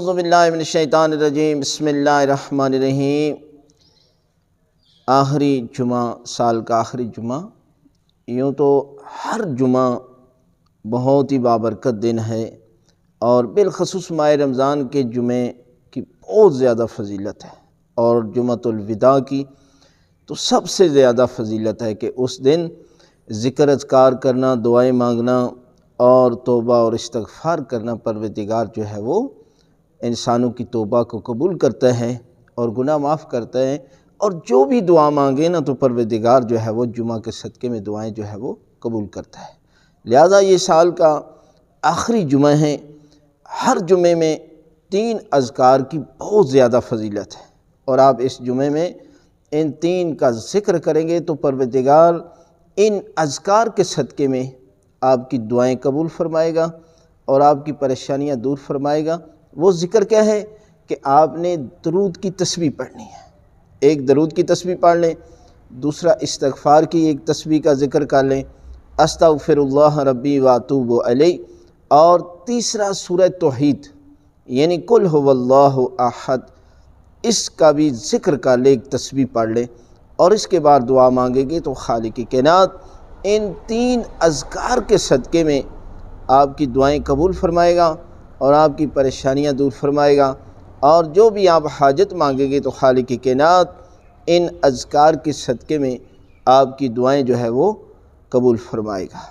اعوذ باللہ من الشیطان الرجیم، بسم اللہ الرحمن الرحیم۔ آخری جمعہ، سال کا آخری جمعہ، یوں تو ہر جمعہ بہت ہی بابرکت دن ہے، اور بالخصوص ماہ رمضان کے جمعے کی بہت زیادہ فضیلت ہے، اور جمعۃ الوداع کی تو سب سے زیادہ فضیلت ہے کہ اس دن ذکر اذکار کرنا، دعائیں مانگنا اور توبہ اور استغفار کرنا، پروردگار جو ہے وہ انسانوں کی توبہ کو قبول کرتا ہے اور گناہ معاف کرتا ہے، اور جو بھی دعا مانگے نا تو پروردگار جو ہے وہ جمعہ کے صدقے میں دعائیں جو ہے وہ قبول کرتا ہے۔ لہٰذا یہ سال کا آخری جمعہ ہے، ہر جمعے میں 3 اذکار کی بہت زیادہ فضیلت ہے، اور آپ اس جمعے میں ان 3 کا ذکر کریں گے تو پروردگار ان اذکار کے صدقے میں آپ کی دعائیں قبول فرمائے گا اور آپ کی پریشانیاں دور فرمائے گا۔ وہ ذکر کیا ہے کہ آپ نے درود کی تسبیح پڑھنی ہے، ایک درود کی تسبیح پڑھ لیں، دوسرا استغفار کی ایک تسبیح کا ذکر کر لیں، استغفر اللہ ربی واتوب علیہ، اور تیسرا سورہ توحید یعنی قل هو اللہ احد، اس کا بھی ذکر کر لیں، ایک تسبیح پڑھ لیں، اور اس کے بعد دعا مانگیں گے تو خالق کائنات ان 3 اذکار کے صدقے میں آپ کی دعائیں قبول فرمائے گا اور آپ کی پریشانیاں دور فرمائے گا، اور جو بھی آپ حاجت مانگیں گے تو خالق کائنات ان اذکار کے صدقے میں آپ کی دعائیں جو ہے وہ قبول فرمائے گا۔